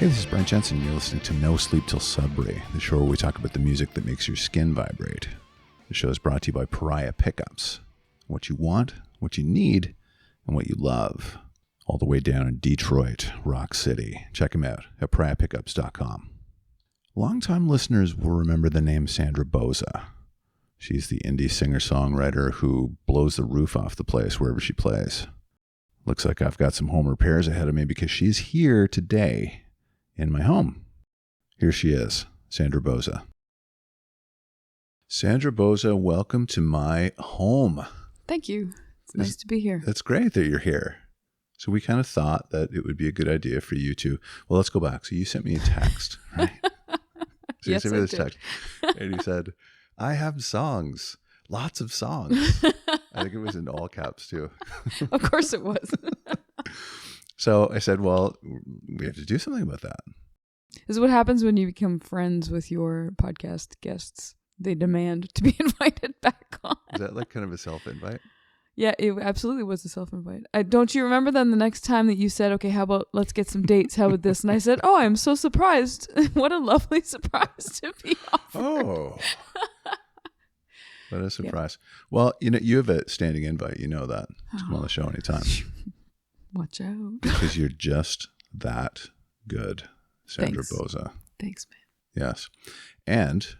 Hey, this is Brent Jensen. You're listening to No Sleep Till Sudbury, the show where we talk about the music that makes your skin vibrate. The show is brought to you by Pariah Pickups. What you want, what you need, and what you love. All the way down in Detroit, Rock City. Check them out at pariahpickups.com. Longtime listeners will remember the name Sandra Bouza. She's the indie singer-songwriter who blows the roof off the place wherever she plays. Looks like I've got some home repairs ahead of me because she's here today in my home. Here she is, Sandra Bouza. Sandra Bouza, welcome to my home. Thank you. It's nice to be here. It's great that you're here. So we kind of thought that it would be a good idea for you to, well, let's go back. So you sent me a text, right? So Yes, you sent me I this did. text and you said, I have songs, lots of songs. I think it was in all caps too. Of course it was. So I said, well, we have to do something about that. This is what happens when you become friends with your podcast guests. They demand to be invited back on. Is that like kind of a self-invite? Yeah, it absolutely was a self-invite. Don't you remember then the next time that you said, okay, how about let's get some dates? How about this? And I said, oh, I'm so surprised. What a lovely surprise to be offered. Oh, what a surprise. Yeah. Well, you have a standing invite. You know that. To come on the show anytime. Watch out. Because you're just that good, Sandra Thanks. Bouza. Thanks, man. Yes. And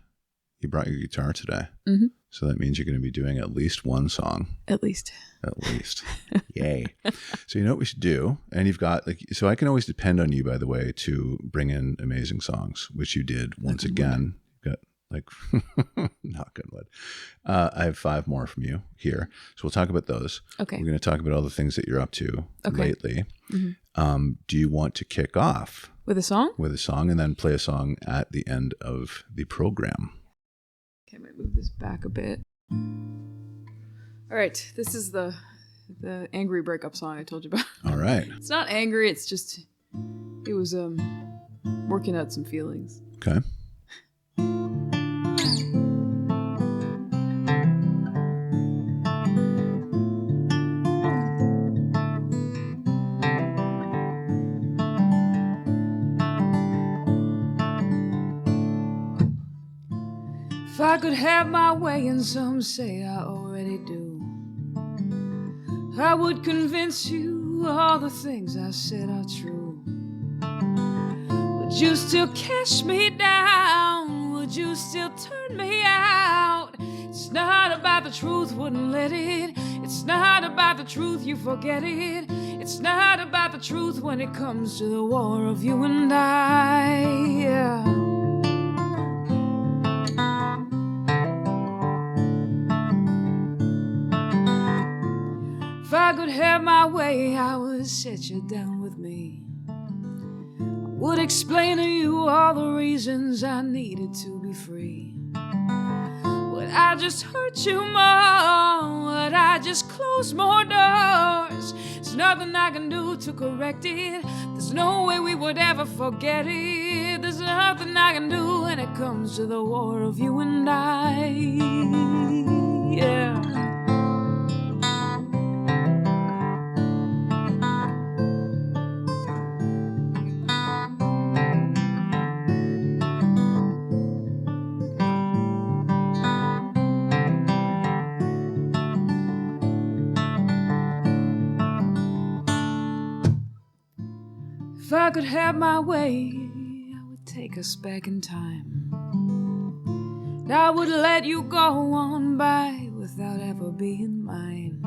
you brought your guitar today. Mm-hmm. So that means you're going to be doing at least one song. At least. Yay. So you know what we should do? And you've got, so I can always depend on you, by the way, to bring in amazing songs, which you did once again. You've got knock on wood. I have 5 more from you here. So we'll talk about those. Okay. We're going to talk about all the things that you're up to lately. Mm-hmm. Do you want to kick off? With a song? With a song, and then play a song at the end of the program. Okay, I might move this back a bit. All right, this is the angry breakup song I told you about. All right. It's not angry, it's just, it was working out some feelings. Okay. If I could have my way, and some say I already do, I would convince you all the things I said are true. Would you still cash me down? Would you still turn me out? It's not about the truth, wouldn't let it. It's not about the truth, you forget it. It's not about the truth when it comes to the war of you and I. Yeah. If I could have my way, I would set you down with me. I would explain to you all the reasons I needed to be free. Would I just hurt you more? Would I just close more doors? There's nothing I can do to correct it. There's no way we would ever forget it. There's nothing I can do when it comes to the war of you and I. Yeah. If I could have my way, I would take us back in time. And I would let you go on by without ever being mine.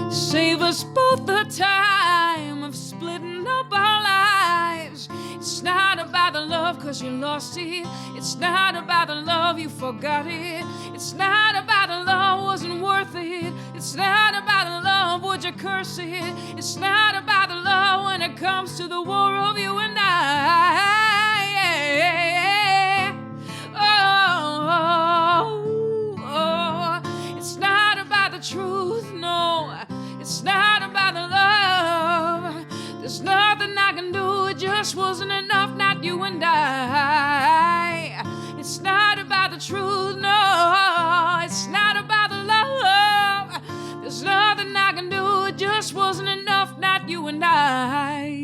Save us both the time of splitting up our lives. It's not about the love 'cause you lost it. It's not about the love, you forgot it. It's not about the love, wasn't worth it. It's not about the love, would you curse it? It's not about the love when it comes to the war of you and I. It's not about the truth, no. It's not about the love. There's nothing I can do, it just wasn't enough, not you and I. It's not about the truth, no. It's not about the love. There's nothing I can do, it just wasn't enough, not you and I.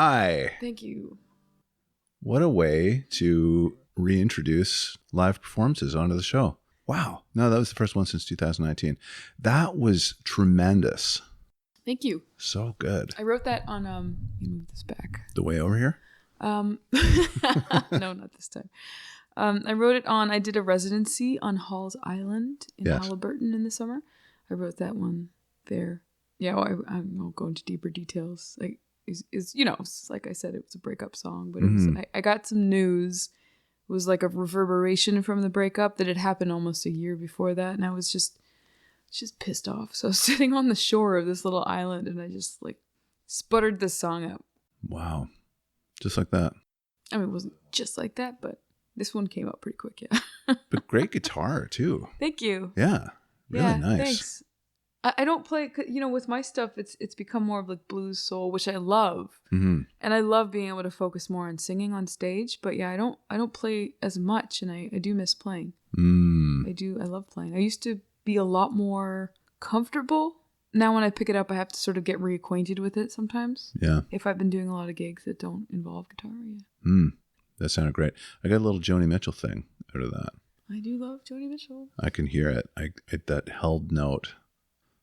Hi. Thank you. What a way to reintroduce live performances onto the show. Wow. No, that was the first one since 2019. That was tremendous. Thank you. So good. I wrote that on, you move this back. The way over here? No, not this time. I wrote it on, I did a residency on Hall's Island in Halliburton in the summer. I wrote that one there. Yeah, well, I won't go into deeper details. Like, is you know, like I said, it was a breakup song, but it was, I got some news. It was like a reverberation from the breakup that had happened almost a year before that, and I was just pissed off. So I was sitting on the shore of this little island, and I just like sputtered this song out. Wow. Just like that. I mean, it wasn't just like that, but this one came out pretty quick, yeah. But great guitar, too. Thank you. Yeah. Really nice. Thanks. I don't play, you know, with my stuff, it's become more of like blues soul, which I love. And I love being able to focus more on singing on stage. But yeah, I don't play as much, and I do miss playing. I love playing. I used to be a lot more comfortable. Now when I pick it up, I have to sort of get reacquainted with it sometimes. Yeah. If I've been doing a lot of gigs that don't involve guitar, yeah. That sounded great. I got a little Joni Mitchell thing out of that. I do love Joni Mitchell. I can hear it. That held note,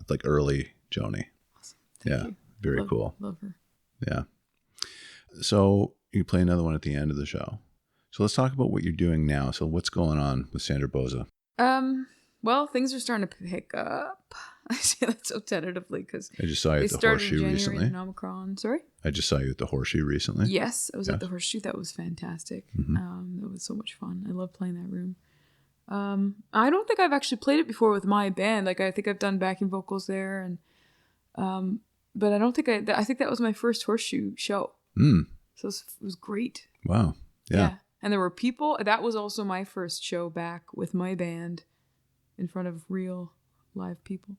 like early Joni. Awesome. Thank you. Very cool. Love her. Yeah. So you play another one at the end of the show. So let's talk about what you're doing now. So what's going on with Sandra Bouza? Well, things are starting to pick up. I say that so tentatively because I just saw you at the Horseshoe recently. Omicron. Sorry? I just saw you at the Horseshoe recently. Yes, I was at the Horseshoe. That was fantastic. That was so much fun. I love playing that room. I don't think I've actually played it before with my band. Like, I think I've done backing vocals there, and but I don't think I think that was my first Horseshoe show. So it was great. Wow. Yeah. And there were people. That was also my first show back with my band in front of real live people.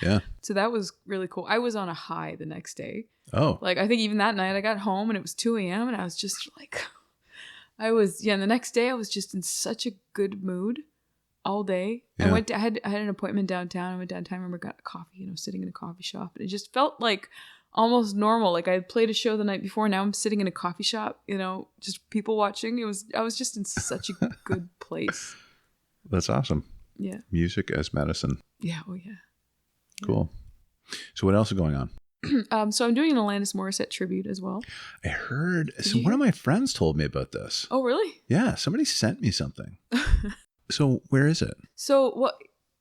Yeah. So that was really cool. I was on a high the next day. Oh. Like, I think even that night I got home and it was 2 a.m. and I was just like, and the next day I was just in such a good mood all day. Yeah. I had an appointment downtown. I went downtown. I remember got a coffee, sitting in a coffee shop. And it just felt like almost normal. Like, I had played a show the night before. Now I'm sitting in a coffee shop, just people watching. I was just in such a good place. That's awesome. Yeah. Music as medicine. Yeah. Oh, yeah. Cool. So what else is going on? So I'm doing an Alanis Morrisette tribute as well. I heard. So one of my friends told me about this. Oh, really? Yeah. Somebody sent me something. So where is it? So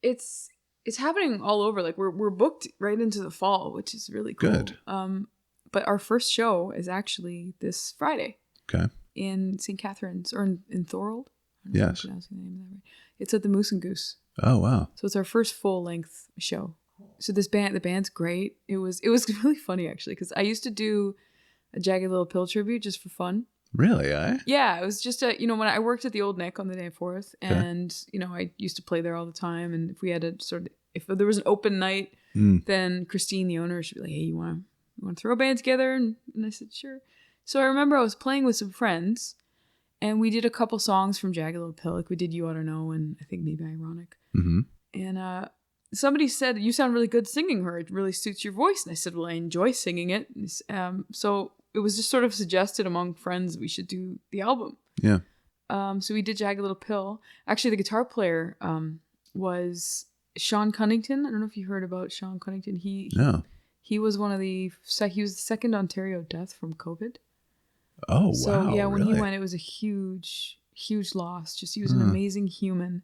it's happening all over. Like, we're booked right into the fall, which is really cool. Good. But our first show is actually this Friday. Okay. In St. Catharines, or in Thorold. I don't know if I'm pronouncing the name of that right. It's at the Moose and Goose. Oh, wow. So it's our first full length show. So the band's great. It was really funny, actually, because I used to do a Jagged Little Pill tribute just for fun. Really, eh? Yeah, it was just when I worked at the Old Nick on the Day 4th, and I used to play there all the time. And if we had if there was an open night, then Christine, the owner, she'd be like, "Hey, you want to throw a band together?" And I said, "Sure." So I remember I was playing with some friends, and we did a couple songs from Jagged Little Pill. Like, we did "You Ought to Know" and I think maybe "Ironic." And somebody said, "You sound really good singing her. It really suits your voice." And I said, "Well, I enjoy singing it." So it was just sort of suggested among friends we should do the album. Yeah. So we did Jagged Little Pill. Actually, the guitar player was Sean Cunnington. I don't know if you heard about Sean Cunnington. He was he was the second Ontario death from COVID. Oh, wow. So yeah, when he went, it was a huge, huge loss. Just, he was an amazing human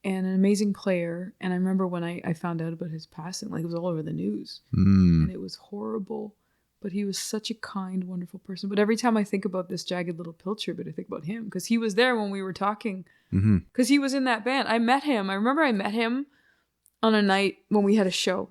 and an amazing player. And I remember when I found out about his passing, like, it was all over the news. And it was horrible. But he was such a kind, wonderful person. But every time I think about this Jagged Little Pill tribute, I think about him, because he was there when we were talking. Because he was in that band. I remember I met him on a night when we had a show.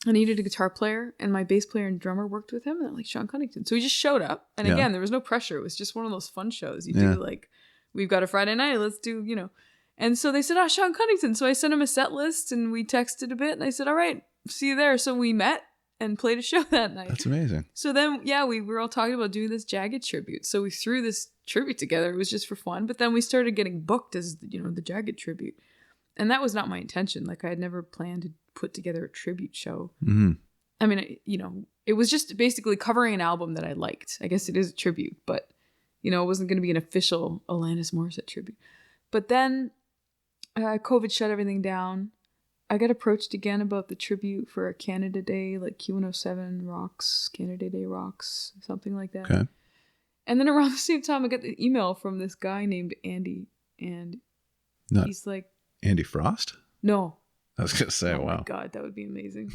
I needed a guitar player, and my bass player and drummer worked with him, and I'm like, Sean Cunnington. So he just showed up. And again, there was no pressure. It was just one of those fun shows. You do, like, we've got a Friday night, let's do, And so they said, Sean Cunnington. So I sent him a set list, and we texted a bit, and I said, all right, see you there. So we met and played a show that night. That's amazing. So then, we were all talking about doing this Jagged tribute. So we threw this tribute together. It was just for fun. But then we started getting booked as, the Jagged tribute. And that was not my intention. Like, I had never planned to put together a tribute show. I mean, it was just basically covering an album that I liked. I guess it is a tribute, but, it wasn't going to be an official Alanis Morrisette tribute. But then COVID shut everything down. I got approached again about the tribute for a Canada Day, like Q107 Rocks, Canada Day Rocks, something like that. Okay. And then around the same time, I got the email from this guy named Andy. And he's like... Andy Frost? No. I was going to say, wow. Oh my God, that would be amazing.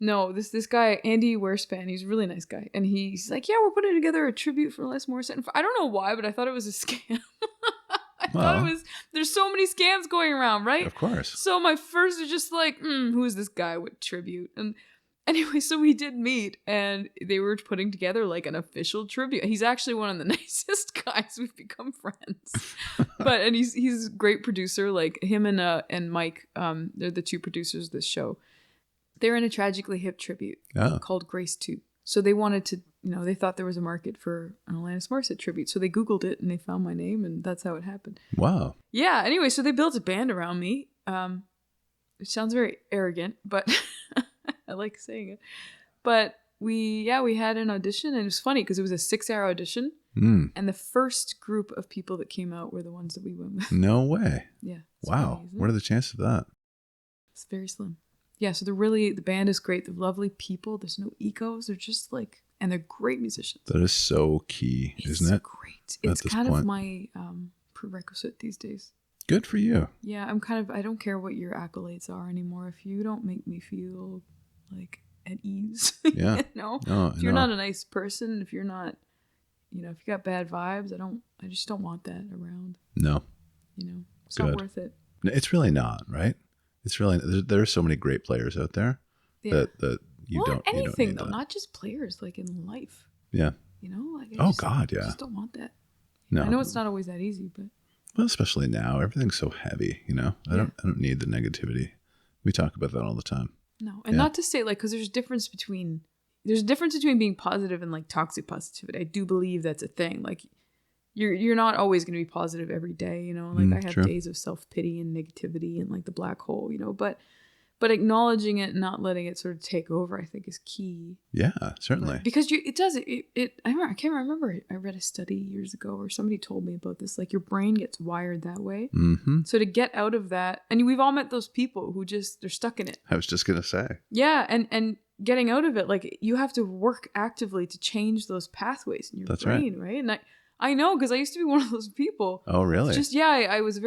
No, this guy, Andy Wearspan, he's a really nice guy. And he's like, yeah, we're putting together a tribute for Alanis Morissette. I don't know why, but I thought it was a scam. I thought it was, there's so many scams going around, right? Of course. So my first was just like, who is this guy with tribute? And anyway, so we did meet and they were putting together like an official tribute. He's actually one of the nicest guys. We've become friends. And he's a great producer. Like him and Mike, they're the two producers of this show. They're in a Tragically Hip tribute called Grace 2. So they wanted to, they thought there was a market for an Alanis Morissette tribute. So they Googled it and they found my name and that's how it happened. Wow. Yeah. Anyway, so they built a band around me. It sounds very arrogant, but I like saying it. But we had an audition and it was funny because it was a 6-hour audition. And the first group of people that came out were the ones that we went with. No way. Yeah. Wow. Funny, what are the chances of that? It's very slim. Yeah, so the band is great. They're lovely people. There's no egos. They're just like, and they're great musicians. That is so key, isn't it? Great. It's kind of my prerequisite these days. Good for you. Yeah, I don't care what your accolades are anymore. If you don't make me feel like at ease, Yeah. If you're not a nice person, if you're not, if you got bad vibes, I just don't want that around. No. It's not worth it. It's really not, right? It's really, there are so many great players out there that you don't need though, that. not just players, like in life. Yeah. I just don't want that. No. I know it's not always that easy, but. Well, especially now, everything's so heavy, I don't need the negativity. We talk about that all the time. No. And not to say like, cause there's a difference between being positive and like toxic positivity. I do believe that's a thing. Like you're not always going to be positive every day, like I have days of self-pity and negativity and like the black hole, but acknowledging it and not letting it sort of take over, I think is key. Yeah, certainly. Because I can't remember. I read a study years ago or somebody told me about this, like your brain gets wired that way. Mm-hmm. So to get out of that, and we've all met those people who they're stuck in it. I was just going to say. Yeah. And getting out of it, like you have to work actively to change those pathways in your brain. Right. And I know, because I used to be one of those people. Oh, really? It's just, I was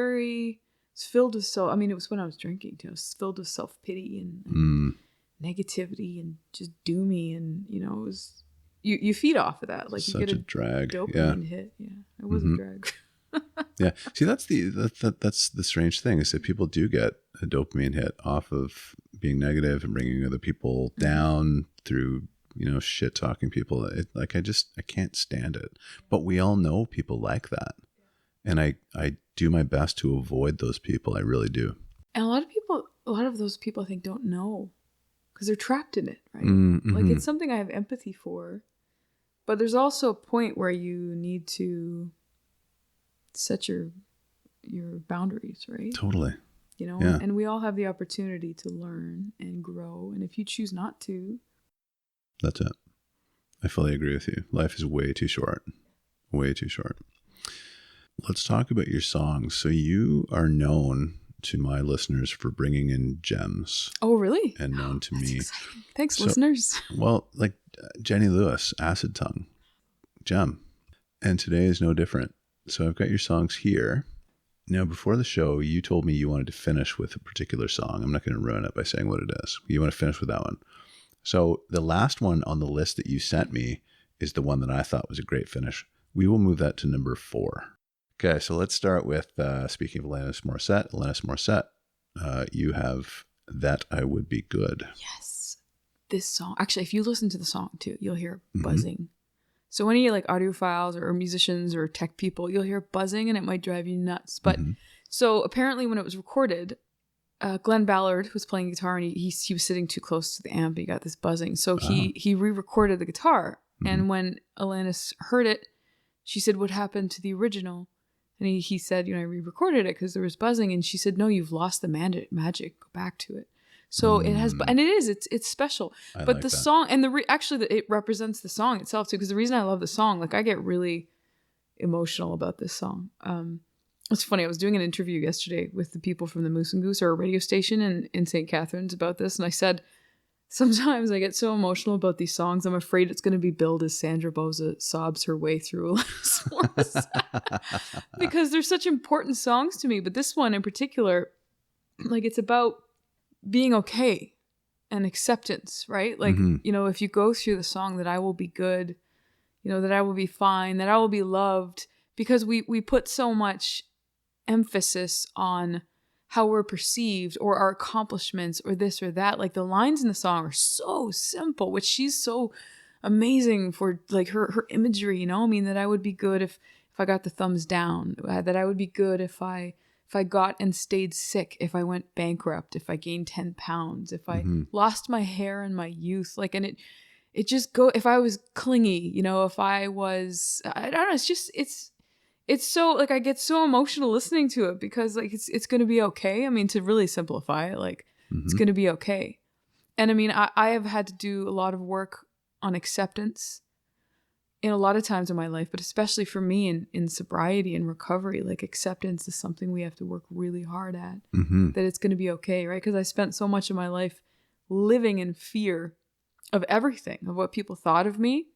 filled with it was when I was drinking too. I was filled with self-pity and negativity and just doomy. And, it was, you feed off of that. Like Such you get a drag. dopamine hit. Yeah. It was a drag. Yeah. See, that's the strange thing is that people do get a dopamine hit off of being negative and bringing other people down through, shit talking people. I can't stand it. But we all know people like that. And I do my best to avoid those people. I really do. And a lot of those people I think don't know because they're trapped in it, right? Mm-hmm. Like it's something I have empathy for, but there's also a point where you need to set your boundaries, right? Totally. And we all have the opportunity to learn and grow. And if you choose not to. That's it. I fully agree with you. Life is way too short. Way too short. Let's talk about your songs. So you are known to my listeners for bringing in gems. Oh, really? And known to me. Exciting. Thanks, listeners. Well, like Jenny Lewis, Acid Tongue, gem. And today is no different. So I've got your songs here. Now, before the show, you told me you wanted to finish with a particular song. I'm not going to ruin it by saying what it is. You want to finish with that one. So the last one on the list that you sent me is the one that I thought was a great finish. We will move that to number 4. Okay, so let's start with, speaking of Alanis Morissette, you have That I Would Be Good. Yes. This song, actually, if you listen to the song too, you'll hear buzzing. Mm-hmm. So any like audiophiles or musicians or tech people, you'll hear buzzing and it might drive you nuts. But so apparently when it was recorded, Glenn Ballard was playing guitar and he was sitting too close to the amp. He got this buzzing. So he re-recorded the guitar. Mm-hmm. And when Alanis heard it, she said, what happened to the original? And he said, I re-recorded it because there was buzzing. And she said, no, you've lost the magic. Go back to it. So it has, and it's special. I But like the that. song and it represents the song itself too. Because the reason I love the song, like I get really emotional about this song. It's funny. I was doing an interview yesterday with the people from the Moose and Goose, or a radio station in St. Catharines, about this, and I said, sometimes I get so emotional about these songs. I'm afraid it's going to be billed as Sandra Bouza sobs her way through Alanis Morrisette. Because they're such important songs to me. But this one in particular, like it's about being okay and acceptance, right? Like, you know, if you go through the song that I will be good, you know, that I will be fine, that I will be loved, because we put so much emphasis on how we're perceived or our accomplishments or this or that. Like the lines in the song are so simple, which she's so amazing for, like her imagery, you know? I mean, that I would be good if I got the thumbs down, that I would be good if I got and stayed sick, if I went bankrupt, if I gained 10 pounds, if I lost my hair in my youth, like, and it just if I was clingy, you know, if I was, I don't know, it's so, like, I get so emotional listening to it because, like, it's going to be okay. I mean, to really simplify it, like, it's going to be okay. And I mean, I have had to do a lot of work on acceptance in a lot of times in my life, but especially for me in sobriety and recovery, like acceptance is something we have to work really hard at, that it's going to be okay, right? Because I spent so much of my life living in fear of everything, of what people thought of me,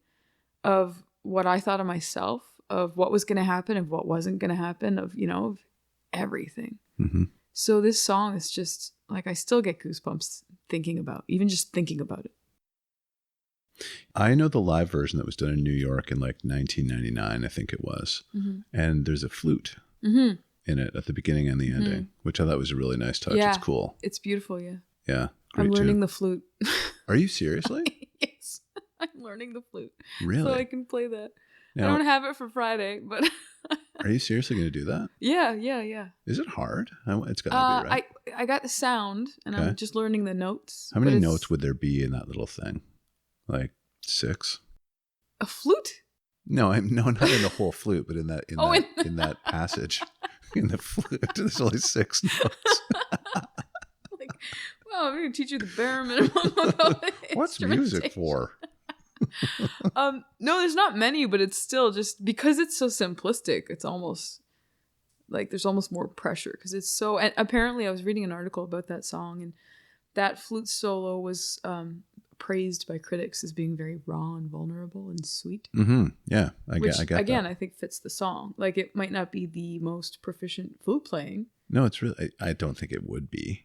of what I thought of myself, of what was going to happen, of what wasn't going to happen, of, you know, of everything. So this song is just like, I still get goosebumps even just thinking about it. I know the live version that was done in New York in like 1999, I think it was. And there's a flute in it at the beginning and the ending, which I thought was a really nice touch. Yeah, it's cool. It's beautiful, yeah. Yeah. I'm learning the flute. Are you seriously? Yes, I'm learning the flute. Really? So I can play that. Now, I don't have it for Friday, but... Are you seriously going to do that? Yeah. Is it hard? It's got to be, right? I got the sound, and I'm just learning the notes. How many notes would there be in that little thing? Like 6? A flute? No, not in the whole flute, but in that passage. In the flute, there's only 6 notes. Like, well, I'm going to teach you the bare minimum about What's music for? No, there's not many, but it's still just because it's so simplistic. It's almost like there's almost more pressure because it's so. And apparently, I was reading an article about that song, and that flute solo was praised by critics as being very raw and vulnerable and sweet. Yeah, I get again, that. I think fits the song. Like, it might not be the most proficient flute playing. No, it's really. I don't think it would be.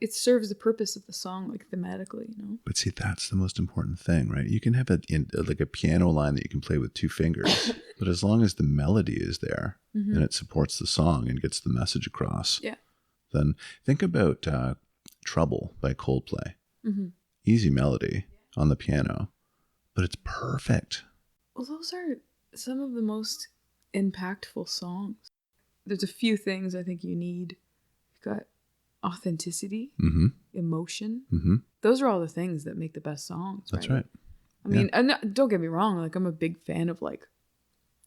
It serves the purpose of the song, like thematically, you know. But see, that's the most important thing, right? You can have like a piano line that you can play with 2 fingers, but as long as the melody is there and it supports the song and gets the message across, then think about "Trouble" by Coldplay. Easy melody on the piano, but it's perfect. Well, those are some of the most impactful songs. There's a few things I think you need. You've got authenticity, emotion. Those are all the things that make the best songs. That's right. I mean, don't get me wrong. Like, I'm a big fan of like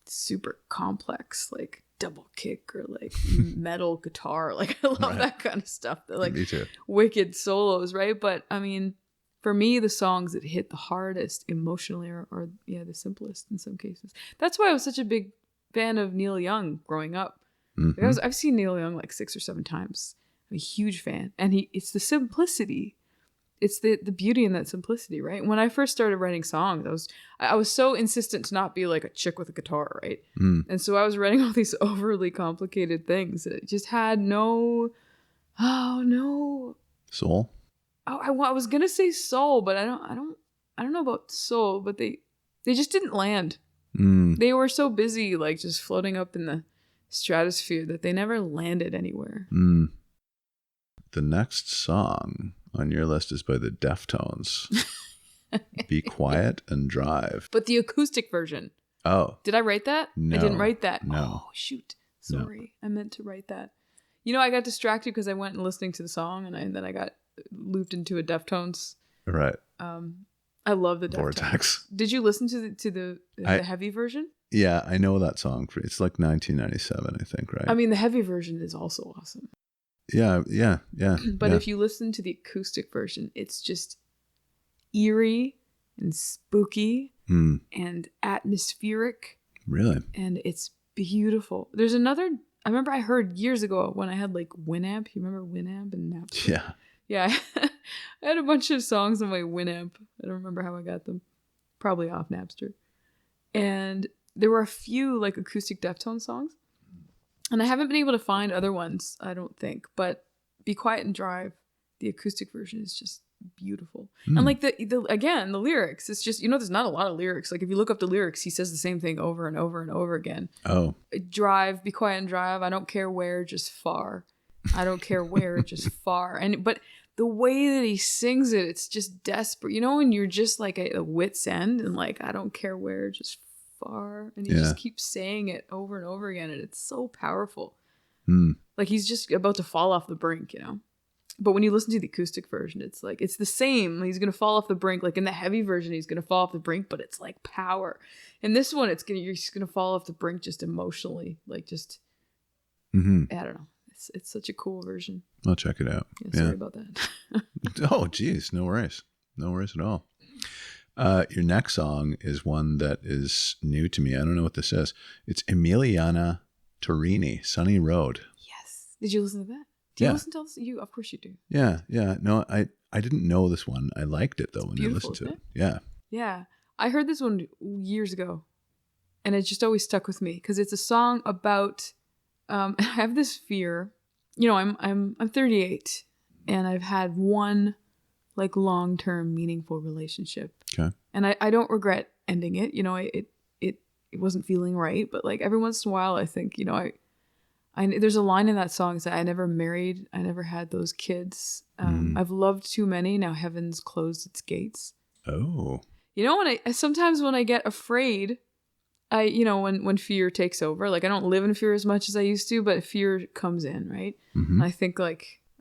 super complex, like double kick or like metal guitar. Like, I love that kind of stuff. That, like, Me too. Wicked solos, right? But I mean, for me, the songs that hit the hardest emotionally are the simplest in some cases. That's why I was such a big fan of Neil Young growing up. Because I've seen Neil Young like 6 or 7 times. I'm a huge fan. And it's the simplicity. It's the beauty in that simplicity, right? When I first started writing songs, I was so insistent to not be like a chick with a guitar, right? And so I was writing all these overly complicated things that just had no Soul? I was gonna say soul, but I don't know about soul, but they just didn't land. They were so busy, like, just floating up in the stratosphere that they never landed anywhere. The next song on your list is by the Deftones. Be Quiet and Drive. But the acoustic version. Oh. Did I write that? No. I didn't write that. No. Oh, shoot. Sorry. No. I meant to write that. You know, I got distracted because I went and listening to the song, and then I got looped into a Deftones. Right. I love the Deftones. Vortex. Did you listen to the heavy version? Yeah, I know that song. It's like 1997, I think, right? I mean, the heavy version is also awesome. Yeah. But yeah. if you listen to the acoustic version, it's just eerie and spooky and atmospheric. Really? And it's beautiful. There's another, I remember I heard years ago when I had like Winamp. You remember Winamp and Napster? Yeah. Yeah. I had a bunch of songs on my Winamp. I don't remember how I got them. Probably off Napster. And there were a few like acoustic Deftones songs. And I haven't been able to find other ones, I don't think. But Be Quiet and Drive, the acoustic version is just beautiful. And like the again, the lyrics, it's just, there's not a lot of lyrics. Like if you look up the lyrics, he says the same thing over and over and over again. Oh. Drive, be quiet and drive. I don't care where, just far. I don't care where, just far. But the way that he sings it, it's just desperate. When you're just like at a wit's end and like, I don't care where, just far. And he just keeps saying it over and over again. And it's so powerful. Like he's just about to fall off the brink, But when you listen to the acoustic version, it's like, it's the same. He's going to fall off the brink. Like in the heavy version, he's going to fall off the brink, but it's like power. In this one, you're just going to fall off the brink just emotionally. Like just, I don't know. It's such a cool version. I'll check it out. Yeah, sorry about that. Oh, geez. No worries. No worries at all. Your next song is one that is new to me. I don't know what this is. It's Emiliana Torrini, Sunny Road. Yes. Did you listen to that? Do you listen to this? Of course you do. Yeah. No, I didn't know this one. I liked it though when I listened to it. Yeah. Yeah. I heard this one years ago and it just always stuck with me because it's a song about I have this fear. I'm 38 and I've had one like long-term meaningful relationship. Okay. And I don't regret ending it. It wasn't feeling right, but like every once in a while I think, there's a line in that song that I never married. I never had those kids. I've loved too many. Now heaven's closed its gates. Oh. Sometimes when I get afraid, when fear takes over, like I don't live in fear as much as I used to, but fear comes in, right? Mm-hmm. I think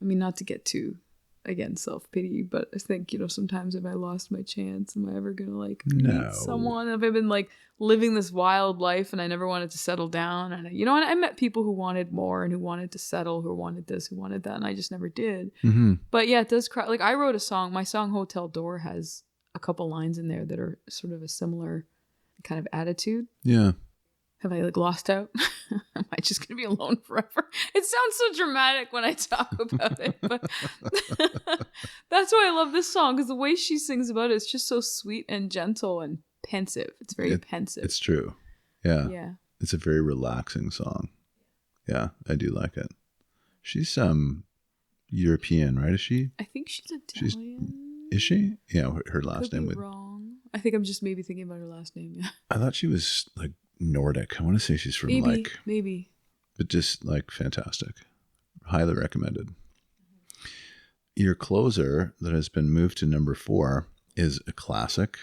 not to get too, again, self-pity, but I think, sometimes have I lost my chance? Am I ever going to meet someone? Have I been living this wild life and I never wanted to settle down? And I met people who wanted more and who wanted to settle, who wanted this, who wanted that. And I just never did. Mm-hmm. But yeah, it does cry. Like I wrote a song, my song Hotel Door has a couple lines in there that are sort of a similar kind of attitude. Yeah. Have I lost out? Am I just going to be alone forever? It sounds so dramatic when I talk about it, but that's why I love this song because the way she sings about it is just so sweet and gentle and pensive. It's very pensive. It's true. Yeah. Yeah. It's a very relaxing song. Yeah, I do like it. She's European, right? Is she? I think she's Italian. Is she? Yeah, her last name would. Wrong. I think I'm just maybe thinking about her last name. Yeah. I thought she was Nordic. I want to say she's from maybe. But just fantastic. Highly recommended. Your closer that has been moved to number 4 is a classic.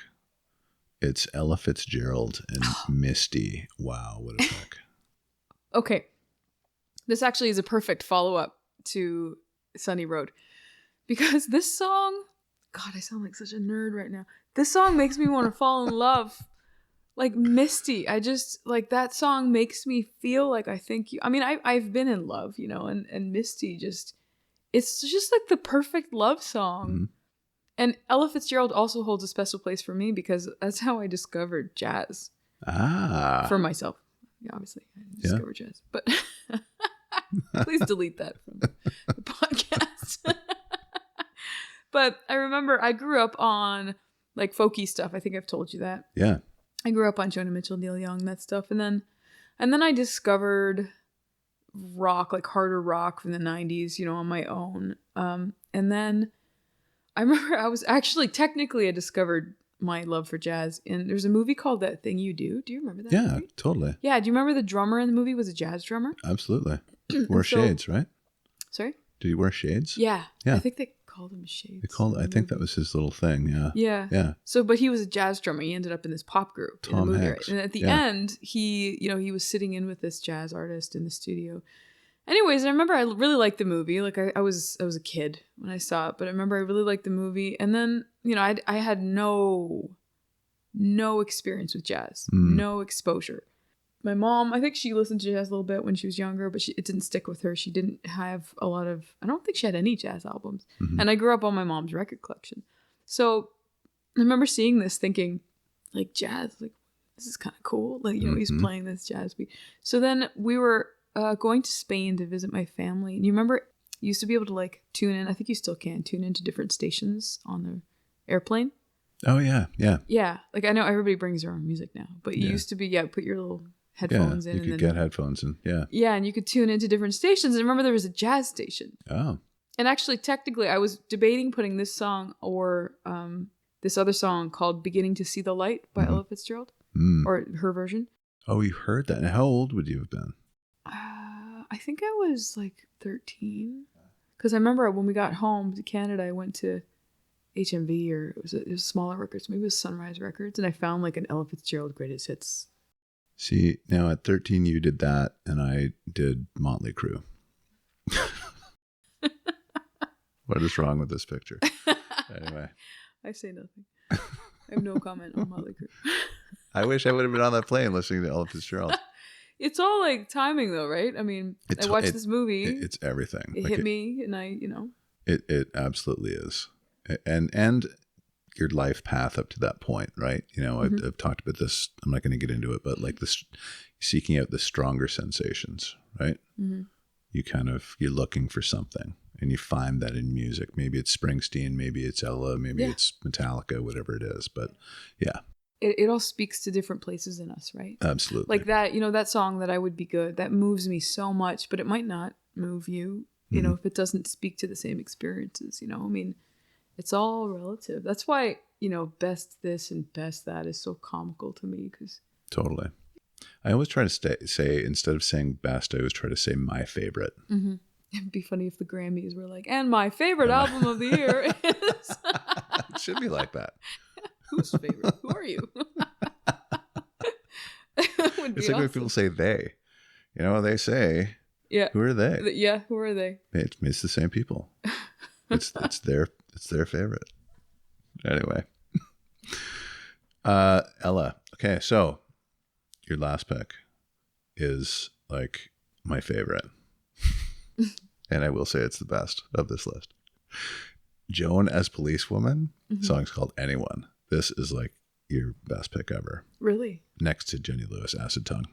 It's Ella Fitzgerald and Misty. Wow, what a pick. Okay. This actually is a perfect follow-up to Sunny Road. Because this song, God, I sound like such a nerd right now. This song makes me want to fall in love. Like Misty, I just that song makes me feel like I think you. I mean, I've been in love, and Misty it's just like the perfect love song. Mm-hmm. And Ella Fitzgerald also holds a special place for me because that's how I discovered jazz. For myself, yeah, obviously I discovered jazz, but please delete that from the podcast. But I remember I grew up on folky stuff. I think I've told you that. Yeah. I grew up on Joni Mitchell, Neil Young, that stuff. And then I discovered rock, harder rock from the 90s, on my own. And then I remember I discovered my love for jazz. And there's a movie called That Thing You Do. Do you remember that movie? Totally. Yeah. Do you remember the drummer in the movie was a jazz drummer? Absolutely. Wore shades, right? Sorry? Did he wear shades? Yeah. I think they called him shades. I think that was his little thing. Yeah. Yeah. So, but he was a jazz drummer. He ended up in this pop group. Tom in the movie, Hanks. Right? And at the end, he was sitting in with this jazz artist in the studio. Anyways, I remember I really liked the movie. I was a kid when I saw it, but I remember I really liked the movie. And then, I had no experience with jazz, no exposure. my mom, I think she listened to jazz a little bit when she was younger, but it didn't stick with her. She didn't have a lot of, I don't think she had any jazz albums. Mm-hmm. And I grew up on my mom's record collection. So I remember seeing this thinking, like, jazz, like, this is kind of cool. Like, you know, he's playing this jazz beat. So then we were going to Spain to visit my family. And you remember, you used to be able to, like, tune in. I think you still can tune into different stations on the airplane. Oh, yeah. Yeah. Yeah. Like, I know everybody brings their own music now. But you used to be, put your little headphones in. You could get headphones in. Yeah. Yeah, and you could tune into different stations. And remember, there was a jazz station. Oh. And actually, technically, I was debating putting this song or this other song called Beginning to See the Light by Ella Fitzgerald. Or her version. Oh, you heard that. How old would you have been? I think I was like 13. Because I remember when we got home to Canada, I went to HMV, or it was smaller records. Maybe it was Sunrise Records. And I found like an Ella Fitzgerald Greatest Hits. See, now at 13 you did that, and I did Motley Crue. What is wrong with this picture? Anyway. I say nothing. I have no comment on Motley Crue. I wish I would have been on that plane listening to Ella Fitzgerald. It's all like timing though, right? I mean, I watched this movie. It's everything. It hit me, and I, It absolutely is. And your life path up to that point, right? I've talked about this. I'm not going to get into it, but like this, seeking out the stronger sensations, right? Mm-hmm. You're looking for something, and you find that in music. Maybe it's Springsteen, maybe it's Ella, maybe it's Metallica, whatever it is. But yeah. It all speaks to different places in us, right? Absolutely. Like that, that song that I Would Be Good, that moves me so much, but it might not move you, if it doesn't speak to the same experiences, I mean, it's all relative. That's why, best this and best that is so comical to me. Totally. I always try to say, instead of saying best, I always try to say my favorite. Mm-hmm. It'd be funny if the Grammys were like, and my favorite album of the year is... It should be like that. Who's favorite? Who are you? It's like when people say they. They say, who are they? Yeah, who are they? It's the same people. It's their favorite. Anyway. Ella. Okay, so your last pick is like my favorite. And I will say it's the best of this list. Joan as Policewoman. The song's called Anyone. This is like your best pick ever. Really? Next to Jenny Lewis, Acid Tongue.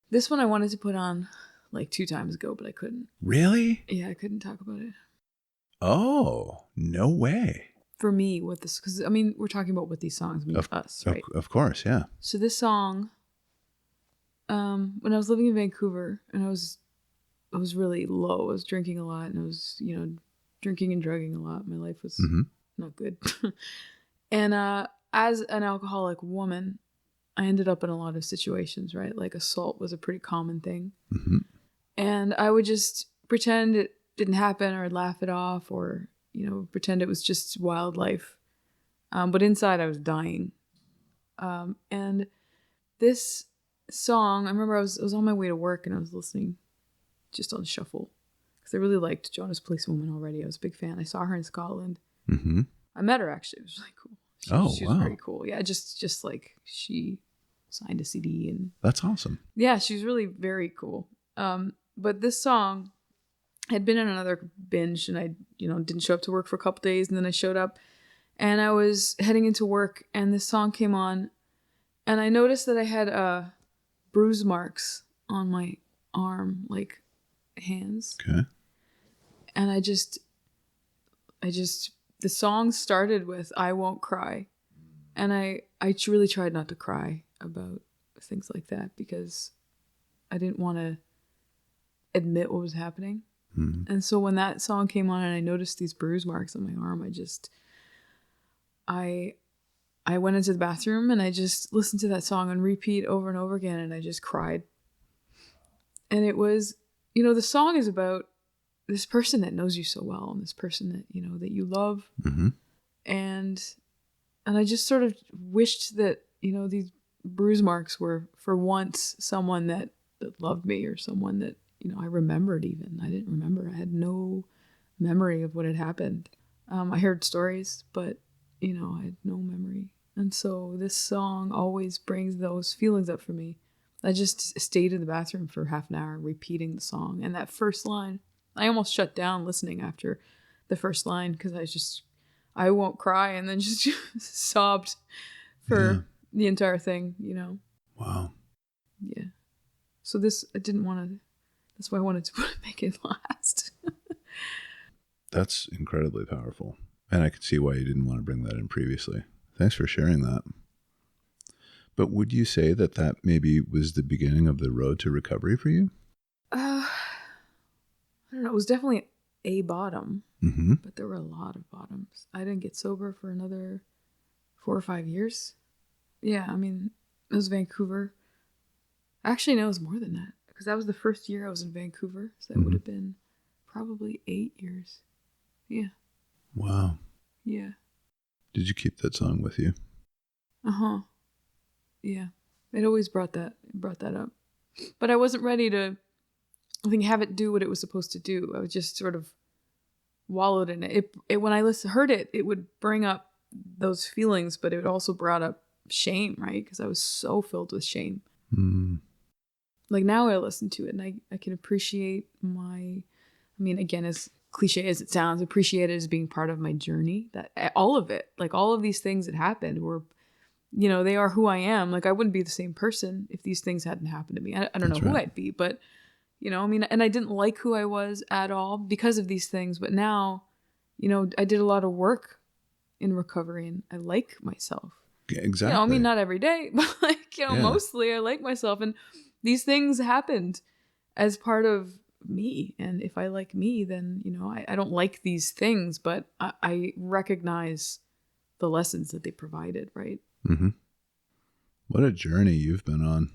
This one I wanted to put on like 2 times ago, but I couldn't. Really? Yeah, I couldn't talk about it. Oh, no way. For me, because I mean, we're talking about what these songs mean to us, right? Of course, yeah. So this song, when I was living in Vancouver, and I was really low. I was drinking a lot, and I was, drinking and drugging a lot. My life was not good. And as an alcoholic woman, I ended up in a lot of situations, right? Like assault was a pretty common thing. Mm-hmm. And I would just pretend it didn't happen, or I'd laugh it off, or, pretend it was just wildlife. But inside I was dying. And this song, I remember I was on my way to work, and I was listening just on shuffle, because I really liked Joan as Policewoman already. I was a big fan. I saw her in Scotland. Mm-hmm. I met her, actually. It was really cool. She was very cool. Yeah, just like she signed a CD. And that's awesome. Yeah, she's really very cool. But this song had been in another binge, and I, didn't show up to work for a couple days, and then I showed up, and I was heading into work, and this song came on, and I noticed that I had bruise marks on my arm, like hands. Okay. And I just the song started with "I Won't Cry," and I really tried not to cry about things like that, because I didn't want to admit what was happening. Mm-hmm. And so when that song came on and I noticed these bruise marks on my arm, I went into the bathroom and I just listened to that song on repeat over and over again, and I just cried. And it was, the song is about this person that knows you so well, and this person that, that you love. Mm-hmm. And I just sort of wished that, these bruise marks were for once someone that loved me, or someone that, I remembered even. I didn't remember. I had no memory of what had happened. I heard stories, but, I had no memory. And so this song always brings those feelings up for me. I just stayed in the bathroom for half an hour repeating the song. And that first line, I almost shut down listening after the first line because I won't cry, and then just sobbed for the entire thing, you know. Wow. Yeah. So that's why I wanted to make it last. That's incredibly powerful. And I could see why you didn't want to bring that in previously. Thanks for sharing that. But would you say that maybe was the beginning of the road to recovery for you? I don't know. It was definitely a bottom, but there were a lot of bottoms. I didn't get sober for another 4 or 5 years. Yeah, I mean, it was Vancouver. Actually, no, it was more than that, because that was the first year I was in Vancouver. So that would have been probably 8 years. Yeah. Wow. Yeah. Did you keep that song with you? Yeah. It always brought that up. But I wasn't ready to, I think, have it do what it was supposed to do. I was just sort of wallowed in it. When I heard it, it would bring up those feelings, but it also brought up shame, right? Because I was so filled with shame. Like now I listen to it and I can appreciate again, as cliche as it sounds, appreciate it as being part of my journey. That all of it, like all of these things that happened were, you know, they are who I am. Like I wouldn't be the same person if these things hadn't happened to me. I don't know who I'd be, but you know, I mean, and I didn't like who I was at all because of these things. But now, you know, I did a lot of work in recovery and I like myself. Exactly. You know, I mean, not every day, but like, you know, mostly I like myself. And these things happened as part of me. And if I like me, then, you know, I don't like these things, but I recognize the lessons that they provided, right? What a journey you've been on.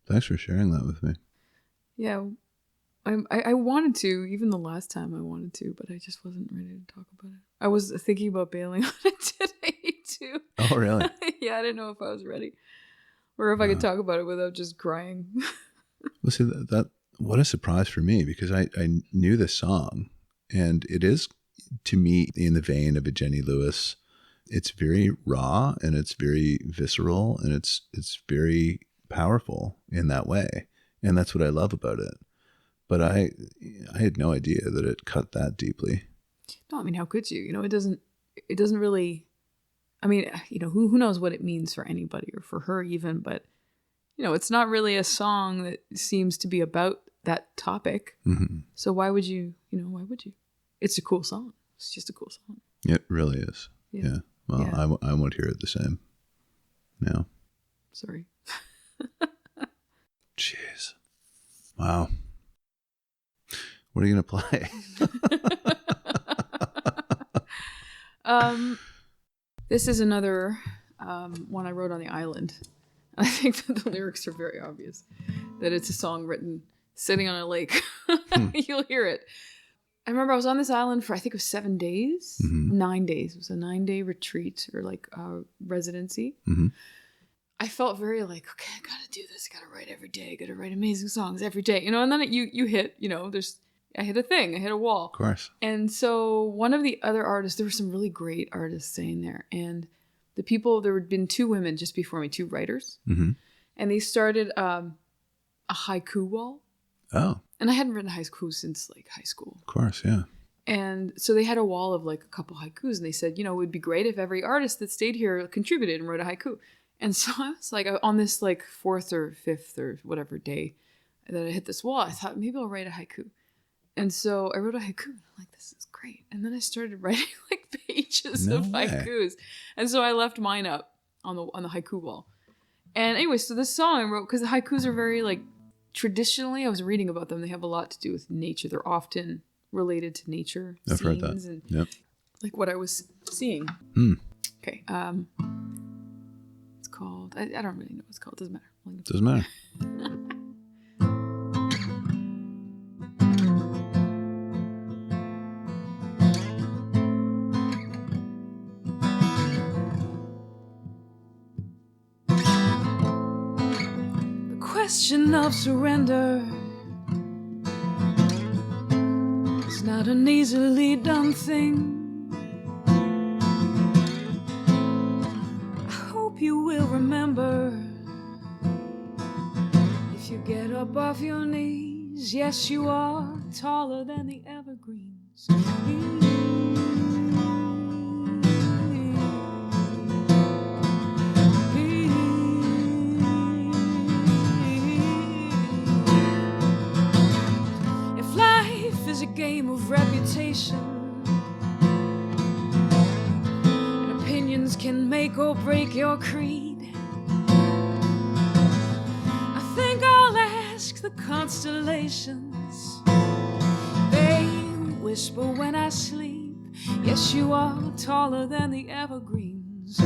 Thanks for sharing that with me. Yeah. I wanted to, even the last time I wanted to, but I just wasn't ready to talk about it. I was thinking about bailing on it today too. Oh, really? Yeah, I didn't know if I was ready or if I could talk about it without just crying. Well, see, that what a surprise for me, because I knew this song, and it is, to me, in the vein of a Jenny Lewis. It's very raw and it's very visceral and it's very powerful in that way. And that's what I love about it. But I had no idea that it cut that deeply. No, I mean, how could you? You know, it doesn't really, I mean, you know, who knows what it means for anybody or for her even, but, you know, it's not really a song that seems to be about that topic. So why would you? It's a cool song. It's just a cool song. It really is. Yeah. Well, yeah. I won't hear it the same. No. Sorry. Jeez. Wow. What are you going to play? This is another one I wrote on the island. I think that the lyrics are very obvious. That it's a song written sitting on a lake. You'll hear it. I remember I was on this island for, I think it was 7 days, 9 days. It was a 9-day retreat or like residency. I felt very like, okay, I got to do this. I got to write every day. I got to write amazing songs every day. You know, and then you hit, you know, I hit a thing. I hit a wall. Of course. And so one of the other artists, there were some really great artists staying there. And the people, there had been 2 women just before me, 2 writers. And they started a haiku wall. Oh. And I hadn't written haiku since like high school. Of course, yeah. And so they had a wall of like a couple haikus. And they said, you know, it would be great if every artist that stayed here contributed and wrote a haiku. And so I was like, on this like 4th or 5th or whatever day that I hit this wall, I thought maybe I'll write a haiku. And so I wrote a haiku. I'm like, this is great. And then I started writing like pages of haikus. And so I left mine up on the haiku wall. And anyway, so this song I wrote, because the haikus are very like, traditionally, I was reading about them. They have a lot to do with nature. They're often related to nature. I've heard that. And yep. Like what I was seeing. Okay. It's called, I don't really know what it's called. It doesn't matter. Doesn't matter. Question of surrender is not an easily done thing. I hope you will remember if you get up off your knees, yes, you are taller than the evergreens. If life is a game of reputation, and opinions can make or break your creed, I think I'll ask the constellations. They whisper when I sleep, yes, you are taller than the evergreens.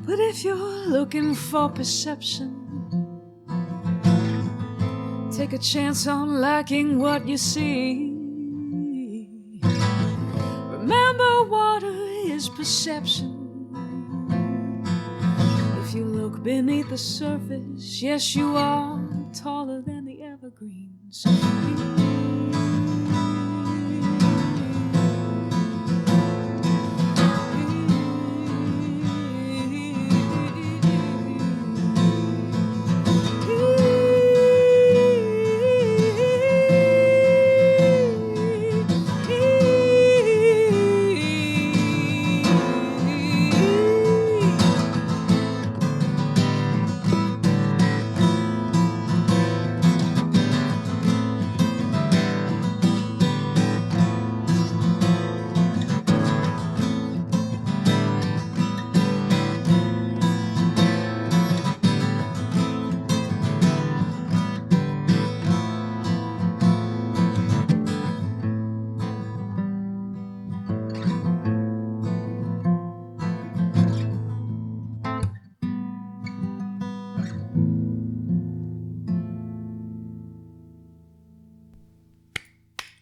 But if you're looking for perception, take a chance on liking what you see. Remember, water is perception. If you look beneath the surface, yes, you are taller than the evergreens.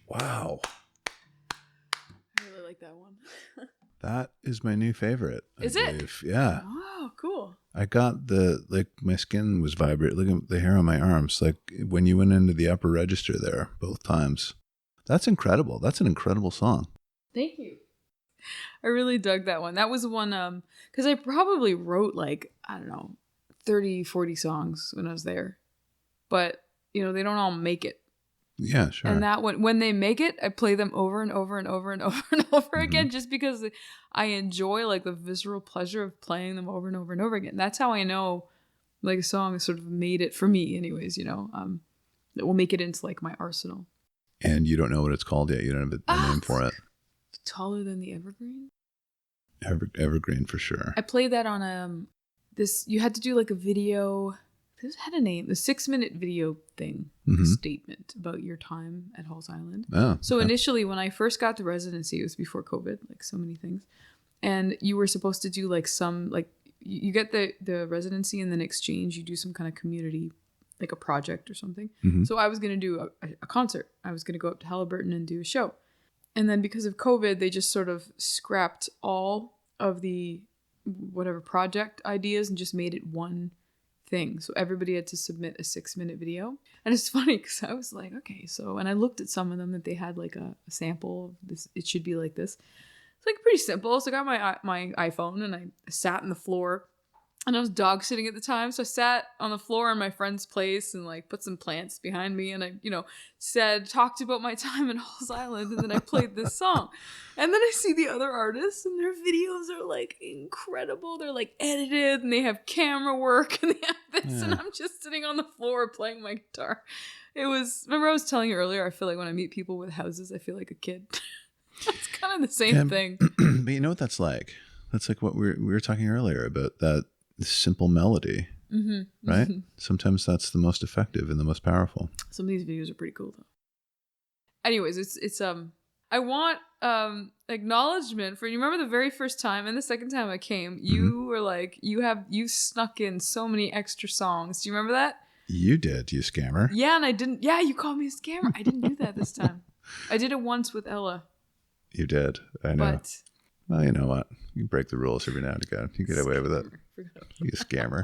Wow. I really like that one. That is my new favorite. Is it? Yeah. Oh, cool. I got my skin was vibrating. Look at the hair on my arms. Like when you went into the upper register there both times. That's incredible. That's an incredible song. Thank you. I really dug that one. That was one, because I probably wrote like, I don't know, 30, 40 songs when I was there. But, they don't all make it. Yeah, sure. And that when they make it, I play them over and over and over and over and over again, just because I enjoy like the visceral pleasure of playing them over and over and over again. That's how I know like a song has sort of made it for me anyways, that will make it into like my arsenal. And you don't know what it's called yet. You don't have a name for it. Taller than the evergreen? Evergreen for sure. I played that on you had to do like a video. This had a name, the 6-minute video thing, statement about your time at Halls Island. Oh, so initially when I first got the residency, it was before COVID, like so many things. And you were supposed to do like some, like you get the residency and then exchange, you do some kind of community, like a project or something. Mm-hmm. So I was going to do a concert. I was going to go up to Halliburton and do a show. And then because of COVID, they just sort of scrapped all of the whatever project ideas and just made it one thing. So everybody had to submit a 6-minute video. And it's funny because I was like, okay, so, and I looked at some of them that they had like a sample of this. It should be like this. It's like pretty simple. So I got my iPhone and I sat on the floor, and I was dog sitting at the time. So I sat on the floor in my friend's place and like put some plants behind me. And I, talked about my time in Halls Island. And then I played this song. And then I see the other artists and their videos are like incredible. They're like edited and they have camera work and they have this. Yeah. And I'm just sitting on the floor playing my guitar. Remember I was telling you earlier, I feel like when I meet people with houses, I feel like a kid. It's kind of the same thing. But you know what that's like? That's like what we were talking earlier about, that simple melody Mm-hmm. right? Mm-hmm. Sometimes that's the most effective and the most powerful. Some of these videos are pretty cool though. Anyways, it's I want acknowledgement for, you remember the very first time and the second time I came, you were like, you snuck in so many extra songs. Do you remember that? You did, you scammer. Yeah, and I didn't. Yeah, you called me a scammer. I didn't do that this time. I did it once with Ella. You did. I know. But Well, you know what? You break the rules every now and again. You get away with it. You scammer.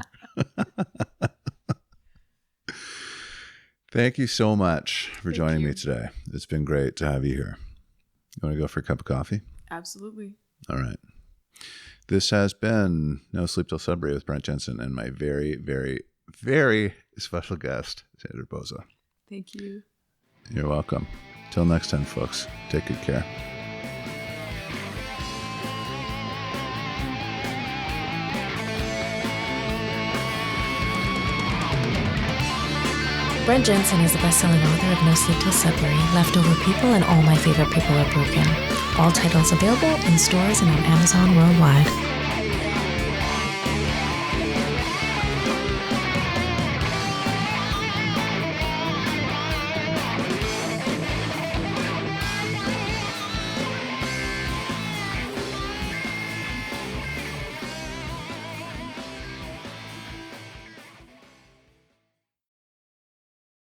Thank you so much for joining me today. It's been great to have you here. You want to go for a cup of coffee? Absolutely. All right. This has been No Sleep Till Sudbury with Brent Jensen and my very, very, very special guest, Sandra Bouza. Thank you. You're welcome. Till next time, folks. Take good care. Brent Jensen is the best-selling author of No Sleep Till Sudbury, Leftover People, and All My Favorite People Are Broken. All titles available in stores and on Amazon worldwide.